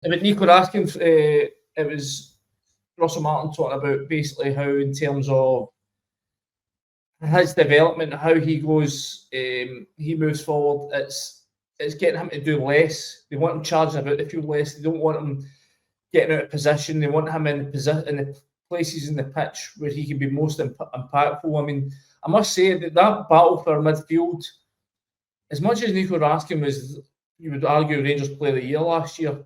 With Nico Raskin, it was Russell Martin talking about basically how, in terms of his development, how he goes, he moves forward. It's getting him to do less. They want him charging about the field less. They don't want him getting out of position. They want him in the places in the pitch where he can be most impactful. I mean, I must say that battle for midfield, as much as Nico Raskin was, you would argue, Rangers Player of the Year last year,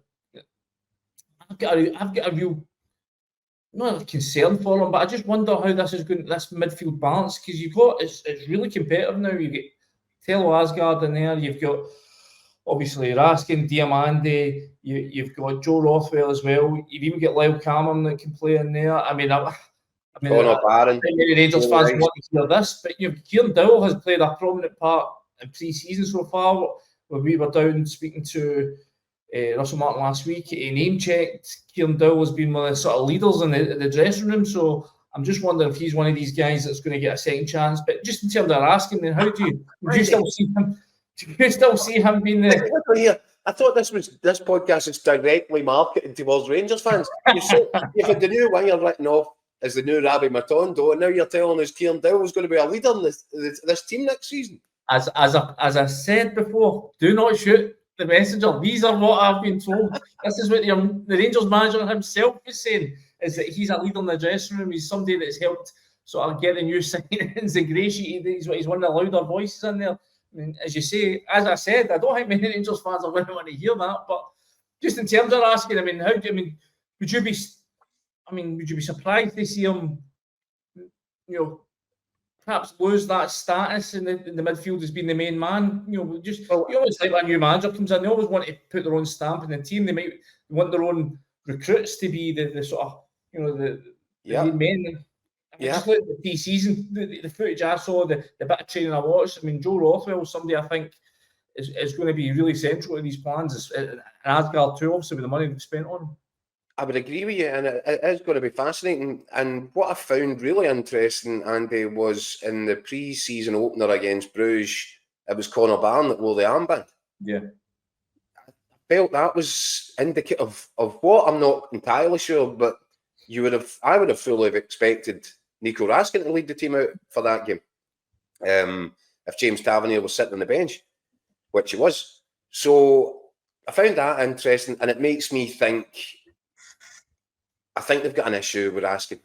I've got a real, not a concern for him, but I just wonder how this is going, this midfield balance, because it's really competitive now. You get Tello Asgard in there, you've got obviously Raskin, Diamande, you've got Joe Rothwell as well. You've even got Lyle Cameron that can play in there. I mean, Barron. Many Rangers fans want to hear this, but Kieran Dowell has played a prominent part in pre-season so far. Where we were down speaking to Russell Martin last week, he name-checked Kieran Dowell has been one of the sort of leaders in the dressing room. So I'm just wondering if he's one of these guys that's going to get a second chance. But just in terms of asking, then how do you still see him? Do you still see him being the? I thought this podcast is directly marketed towards Rangers fans. You've had the new winger written off as the new Rabbi Matondo, and now you're telling us Kieran Dowell is going to be a leader in this team next season. As I said before, do not shoot the messenger. These are what I've been told. This is what the Rangers manager himself is saying, is that he's a leader in the dressing room. He's somebody that's helped sort of get the new signings ingratiated. He's one of the louder voices in there. I mean, as you say, as I said, I don't think many Rangers fans are going to want to hear that. But just in terms of asking, would you be surprised to see him, perhaps lose that status in the midfield as being the main man? You always like when a new manager comes in, they always want to put their own stamp in the team. They might want their own recruits to be the sort of, the main men. Just like the pre-season, the footage I saw, the bit of training I watched. I mean, Joe Rothwell, somebody I think is going to be really central to these plans. And Asgard too, obviously, with the money they've spent on him. I would agree with you, and it is going to be fascinating. And what I found really interesting, Andy, was in the pre-season opener against Bruges, it was Connor Barron that wore the armband. Yeah. I felt that was indicative of what, I'm not entirely sure, but I would have fully expected Nico Raskin to lead the team out for that game. If James Tavernier was sitting on the bench, which he was. So I found that interesting, and it makes me think, I think they've got an issue with Raskin.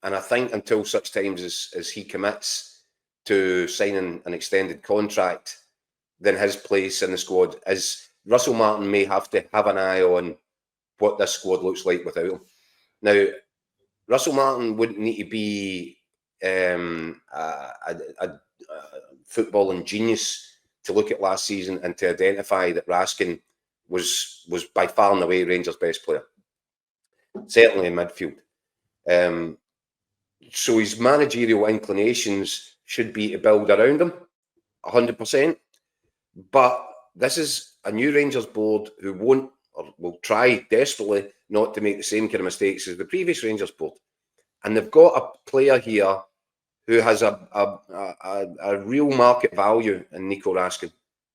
And I think until such times as he commits to signing an extended contract, then his place in the squad is, Russell Martin may have to have an eye on what this squad looks like without him. Now, Russell Martin wouldn't need to be a footballing genius to look at last season and to identify that Raskin was by far and away Rangers' best player, certainly in midfield. So his managerial inclinations should be to build around him, 100%. But this is a new Rangers board who won't, or will try desperately not to make the same kind of mistakes as the previous Rangers board. And they've got a player here who has a real market value in Nico Raskin.